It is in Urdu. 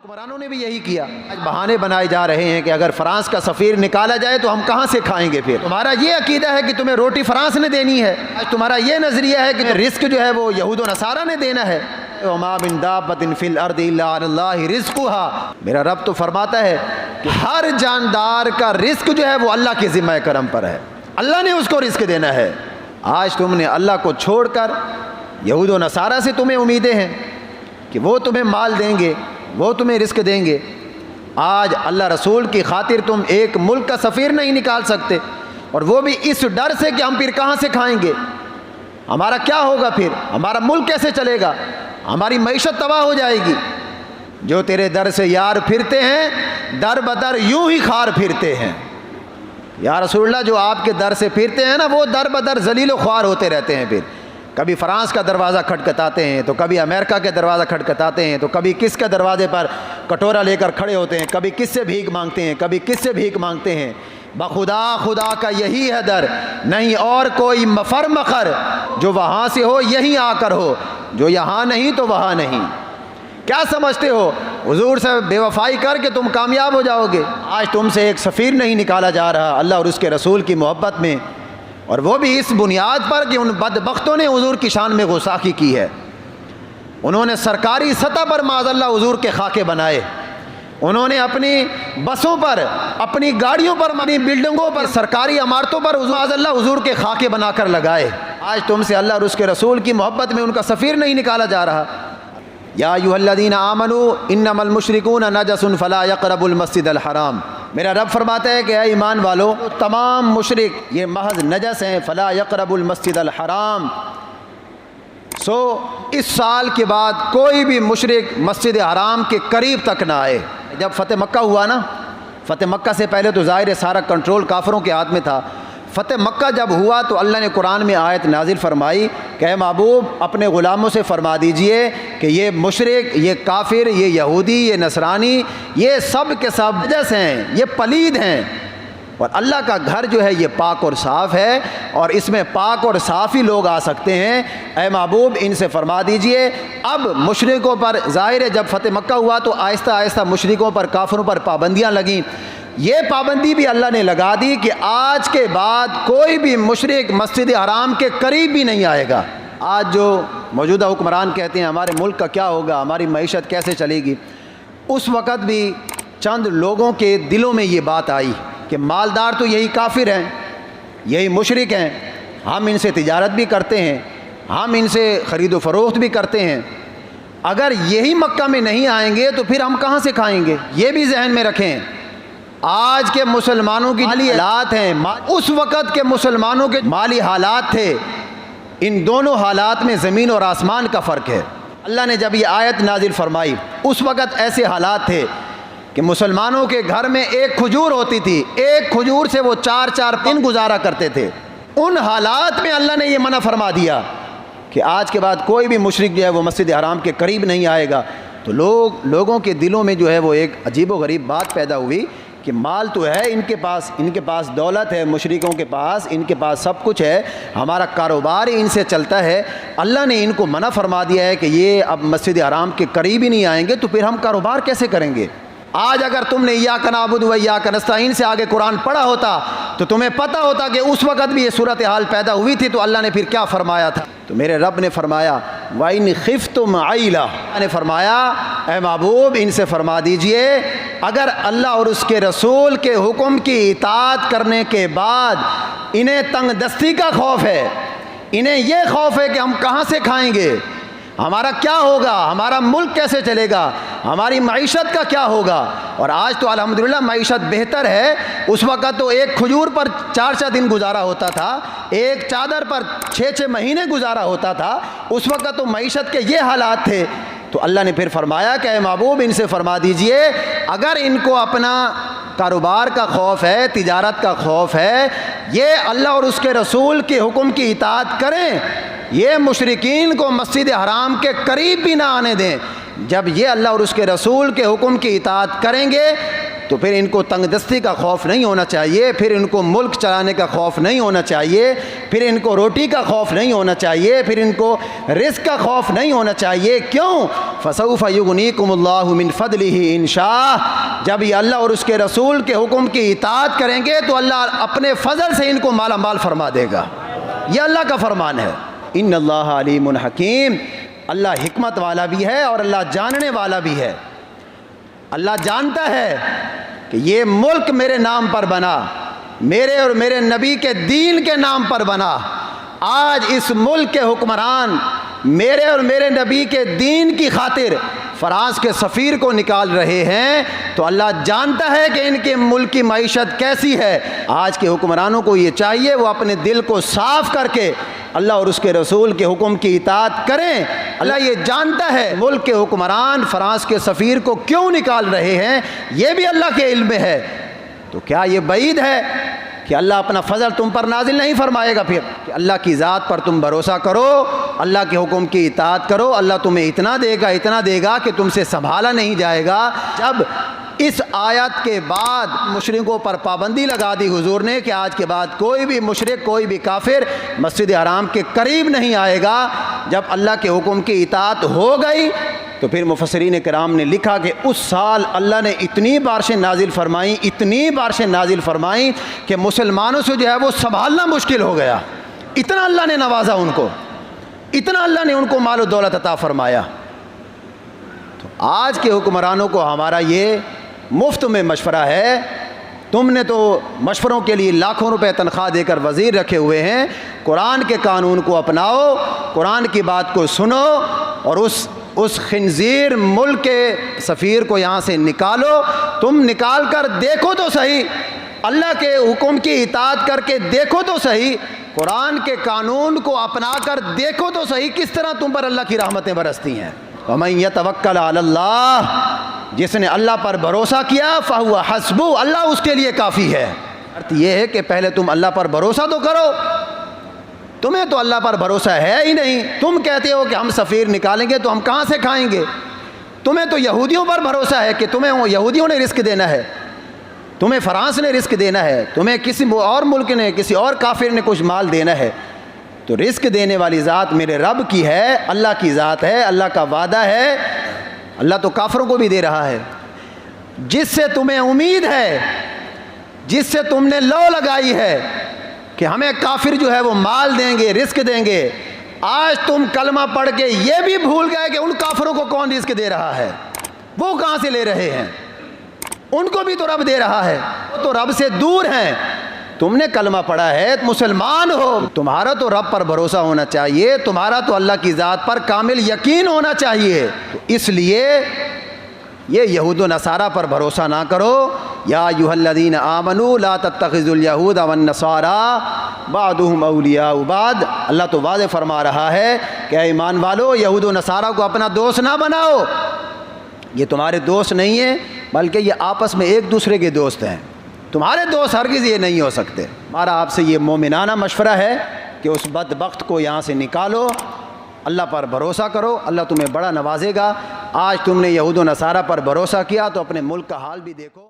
حکمرانوں نے بھی یہی کیا. آج بہانے بنائے جا رہے ہیں کہ اگر فرانس کا سفیر نکالا جائے تو ہم کہاں سے کھائیں گے. پھر تمہارا یہ عقیدہ ہے کہ تمہیں روٹی فرانس نے دینی ہے. آج تمہارا یہ نظریہ ہے کہ رزق جو ہے وہ یہود و نصارہ نے دینا ہے. وما من دابۃ فی الارض الا علی اللہ رزقها. میرا رب تو فرماتا ہے کہ ہر جاندار کا رزق جو ہے وہ اللہ کے ذمہ کرم پر ہے. اللہ نے اس کو رزق دینا ہے. آج تم نے اللہ کو چھوڑ کر یہود و نصارہ سے تمہیں امیدیں ہیں کہ وہ تمہیں مال دیں گے, وہ تمہیں رزق دیں گے. آج اللہ رسول کی خاطر تم ایک ملک کا سفیر نہیں نکال سکتے, اور وہ بھی اس ڈر سے کہ ہم پھر کہاں سے کھائیں گے, ہمارا کیا ہوگا, پھر ہمارا ملک کیسے چلے گا, ہماری معیشت تباہ ہو جائے گی. جو تیرے در سے یار پھرتے ہیں در بدر یوں ہی خار پھرتے ہیں. یا رسول اللہ, جو آپ کے در سے پھرتے ہیں نا وہ در بدر ذلیل و خوار ہوتے رہتے ہیں. پھر کبھی فرانس کا دروازہ کھٹکھٹاتے ہیں, تو کبھی امریکہ کے دروازہ کھٹکھٹاتے ہیں, تو کبھی کس کے دروازے پر کٹورا لے کر کھڑے ہوتے ہیں, کبھی کس سے بھیک مانگتے ہیں, کبھی کس سے بھیک مانگتے ہیں. بخدا خدا کا یہی ہے در, نہیں اور کوئی مفر مخر. جو وہاں سے ہو یہیں آ کر ہو, جو یہاں نہیں تو وہاں نہیں. کیا سمجھتے ہو حضور سے بے وفائی کر کے تم کامیاب ہو جاؤ گے؟ آج تم سے ایک سفیر نہیں نکالا جا رہا اللہ اور اس کے رسول کی محبت میں, اور وہ بھی اس بنیاد پر کہ ان بدبختوں نے حضور کی شان میں گستاخی کی ہے. انہوں نے سرکاری سطح پر معاذ اللہ حضور کے خاکے بنائے. انہوں نے اپنی بسوں پر, اپنی گاڑیوں پر, اپنی بلڈنگوں پر, سرکاری عمارتوں پر معاذ اللہ حضور کے خاکے بنا کر لگائے. آج تم سے اللہ اور اس کے رسول کی محبت میں ان کا سفیر نہیں نکالا جا رہا. یا ایھا الذین آمنوا انما المشرکون نجس فلا یقربوا المسجد الحرام. میرا رب فرماتا ہے کہ اے ایمان والو, تمام مشرک یہ محض نجس ہیں. فلا یقربوا المسجد الحرام. سو اس سال کے بعد کوئی بھی مشرک مسجد حرام کے قریب تک نہ آئے. جب فتح مکہ ہوا نا, فتح مکہ سے پہلے تو ظاہر سارا کنٹرول کافروں کے ہاتھ میں تھا. فتح مکہ جب ہوا تو اللہ نے قرآن میں آیت نازل فرمائی کہ اے محبوب اپنے غلاموں سے فرما دیجئے کہ یہ مشرک, یہ کافر, یہ یہودی, یہ نصرانی, یہ سب کے سب نجس ہیں, یہ پلید ہیں, اور اللہ کا گھر جو ہے یہ پاک اور صاف ہے, اور اس میں پاک اور صاف ہی لوگ آ سکتے ہیں. اے محبوب ان سے فرما دیجئے. اب مشرکوں پر ظاہر ہے جب فتح مکہ ہوا تو آہستہ آہستہ مشرکوں پر, کافروں پر پابندیاں لگیں. یہ پابندی بھی اللہ نے لگا دی کہ آج کے بعد کوئی بھی مشرک مسجد حرام کے قریب بھی نہیں آئے گا. آج جو موجودہ حکمران کہتے ہیں ہمارے ملک کا کیا ہوگا, ہماری معیشت کیسے چلے گی, اس وقت بھی چند لوگوں کے دلوں میں یہ بات آئی کہ مالدار تو یہی کافر ہیں, یہی مشرک ہیں, ہم ان سے تجارت بھی کرتے ہیں, ہم ان سے خرید و فروخت بھی کرتے ہیں, اگر یہی مکہ میں نہیں آئیں گے تو پھر ہم کہاں سے کھائیں گے. یہ بھی ذہن میں رکھیں. آج کے مسلمانوں کی مالی حالات ہیں, اس وقت کے مسلمانوں کے مالی حالات تھے, ان دونوں حالات میں زمین اور آسمان کا فرق ہے. اللہ نے جب یہ آیت نازل فرمائی اس وقت ایسے حالات تھے کہ مسلمانوں کے گھر میں ایک کھجور ہوتی تھی, ایک کھجور سے وہ 4 دن گزارا کرتے تھے. ان حالات میں اللہ نے یہ منع فرما دیا کہ آج کے بعد کوئی بھی مشرک جو ہے وہ مسجد حرام کے قریب نہیں آئے گا. تو لوگوں کے دلوں میں جو ہے وہ ایک عجیب و غریب بات پیدا ہوئی کہ مال تو ہے ان کے پاس دولت ہے, مشرکوں کے پاس, ان کے پاس سب کچھ ہے, ہمارا کاروبار ان سے چلتا ہے. اللہ نے ان کو منع فرما دیا ہے کہ یہ اب مسجد حرام کے قریب ہی نہیں آئیں گے, تو پھر ہم کاروبار کیسے کریں گے. آج اگر تم نے ایاک نعبد و ایاک نستعین سے آگے قرآن پڑھا ہوتا تو تمہیں پتہ ہوتا کہ اس وقت بھی یہ صورتحال پیدا ہوئی تھی. تو اللہ نے پھر کیا فرمایا تھا, تو میرے رب نے فرمایا وَإِنْ خِفْتُمْ عَيْلًا. نے فرمایا اے محبوب ان سے فرما دیجئے اگر اللہ اور اس کے رسول کے حکم کی اطاعت کرنے کے بعد انہیں تنگ دستی کا خوف ہے, انہیں یہ خوف ہے کہ ہم کہاں سے کھائیں گے, ہمارا کیا ہوگا, ہمارا ملک کیسے چلے گا, ہماری معیشت کا کیا ہوگا. اور آج تو الحمدللہ معیشت بہتر ہے. اس وقت تو ایک کھجور پر 4 دن گزارا ہوتا تھا, ایک چادر پر 6 مہینے گزارا ہوتا تھا. اس وقت تو معیشت کے یہ حالات تھے. تو اللہ نے پھر فرمایا کہ اے محبوب ان سے فرما دیجئے اگر ان کو اپنا کاروبار کا خوف ہے, تجارت کا خوف ہے, یہ اللہ اور اس کے رسول کے حکم کی اطاعت کریں, یہ مشرکین کو مسجد حرام کے قریب بھی نہ آنے دیں. جب یہ اللہ اور اس کے رسول کے حکم کی اطاعت کریں گے تو پھر ان کو تنگ دستی کا خوف نہیں ہونا چاہیے، پھر ان کو ملک چلانے کا خوف نہیں ہونا چاہیے، پھر ان کو روٹی کا خوف نہیں ہونا چاہیے، پھر ان کو رزق کا خوف نہیں ہونا چاہیے۔ کیوں؟ فَسَوْفَ يُغْنِيكُمُ اللَّهُ مِنْ فَضْلِهِ إِنْ شَاءَ، جب یہ اللہ اور اس کے رسول کے حکم کی اطاعت کریں گے تو اللہ اپنے فضل سے ان کو مالا مال فرما دے گا۔ یہ اللہ کا فرمان ہے۔ ان اللہ علیم حکیم، اللہ حکمت والا بھی ہے اور اللہ جاننے والا بھی ہے۔ اللہ جانتا ہے کہ یہ ملک میرے نام پر بنا، میرے اور میرے نبی کے دین کے نام پر بنا۔ آج اس ملک کے حکمران میرے اور میرے نبی کے دین کی خاطر فرانس کے سفیر کو نکال رہے ہیں، تو اللہ جانتا ہے کہ ان کے ملک کی معیشت کیسی ہے۔ آج کے حکمرانوں کو یہ چاہیے وہ اپنے دل کو صاف کر کے اللہ اور اس کے رسول کے حکم کی اطاعت کریں۔ اللہ یہ جانتا ہے ملک کے حکمران فرانس کے سفیر کو کیوں نکال رہے ہیں، یہ بھی اللہ کے علم میں ہے۔ تو کیا یہ بعید ہے کہ اللہ اپنا فضل تم پر نازل نہیں فرمائے گا؟ پھر کہ اللہ کی ذات پر تم بھروسہ کرو، اللہ کے حکم کی اطاعت کرو، اللہ تمہیں اتنا دے گا کہ تم سے سنبھالا نہیں جائے گا۔ جب اس آیت کے بعد مشرکوں پر پابندی لگا دی حضور نے کہ آج کے بعد کوئی بھی مشرک، کوئی بھی کافر مسجد حرام کے قریب نہیں آئے گا، جب اللہ کے حکم کی اطاعت ہو گئی تو پھر مفسرین کرام نے لکھا کہ اس سال اللہ نے اتنی بارشیں نازل فرمائیں کہ مسلمانوں سے جو ہے وہ سنبھالنا مشکل ہو گیا۔ اتنا اللہ نے نوازا ان کو، اتنا اللہ نے ان کو مال و دولت عطا فرمایا۔ تو آج کے حکمرانوں کو ہمارا یہ مفت میں مشورہ ہے، تم نے تو مشوروں کے لیے لاکھوں روپے تنخواہ دے کر وزیر رکھے ہوئے ہیں، قرآن کے قانون کو اپناؤ، قرآن کی بات کو سنو اور اس خنزیر ملک کے سفیر کو یہاں سے نکالو۔ تم نکال کر دیکھو تو صحیح، اللہ کے حکم کی اطاعت کر کے دیکھو تو صحیح، قرآن کے قانون کو اپنا کر دیکھو تو صحیح، کس طرح تم پر اللہ کی رحمتیں برستی ہیں۔ وَمَن يَتَوَكَّلْ عَلَى اللَّهِ، جس نے اللہ پر بھروسہ کیا فَهُوَ حَسْبُهُ، اللہ اس کے لیے کافی ہے۔ شرط یہ ہے کہ پہلے تم اللہ پر بھروسہ تو کرو، تمہیں تو اللہ پر بھروسہ ہے ہی نہیں۔ تم کہتے ہو کہ ہم سفیر نکالیں گے تو ہم کہاں سے کھائیں گے؟ تمہیں تو یہودیوں پر بھروسہ ہے کہ تمہیں یہودیوں نے رزق دینا ہے، تمہیں فرانس نے رزق دینا ہے، تمہیں کسی اور ملک نے، کسی اور کافر نے کچھ مال دینا ہے۔ تو رزق دینے والی ذات میرے رب کی ہے، اللہ کی ذات ہے، اللہ کا وعدہ ہے۔ اللہ تو کافروں کو بھی دے رہا ہے۔ جس سے تمہیں امید ہے، جس سے تم نے لو لگائی ہے کہ ہمیں کافر جو ہے وہ مال دیں گے، رزق دیں گے، آج تم کلمہ پڑھ کے یہ بھی بھول گئے کہ ان کافروں کو کون رزق دے رہا ہے، وہ کہاں سے لے رہے ہیں، ان کو بھی تو رب دے رہا ہے، وہ تو رب سے دور ہیں۔ تم نے کلمہ پڑھا ہے، مسلمان ہو، تمہارا تو رب پر بھروسہ ہونا چاہیے، تمہارا تو اللہ کی ذات پر کامل یقین ہونا چاہیے۔ تو اس لیے یہ یہود و نصارہ پر بھروسہ نہ کرو۔ یا ایھا الذین آمنوا لا تتخذوا اليہود والنصارى بعضهم اولیاء بعض، اللہ تو واضح فرما رہا ہے کہ اے ایمان والو، یہود و نصارہ کو اپنا دوست نہ بناؤ، یہ تمہارے دوست نہیں ہیں بلکہ یہ آپس میں ایک دوسرے کے دوست ہیں، تمہارے دوست ہرگز یہ نہیں ہو سکتے۔ ہمارا آپ سے یہ مومنانہ مشورہ ہے کہ اس بدبخت کو یہاں سے نکالو، اللہ پر بھروسہ کرو، اللہ تمہیں بڑا نوازے گا۔ آج تم نے یہود و نصارہ پر بھروسہ کیا تو اپنے ملک کا حال بھی دیکھو۔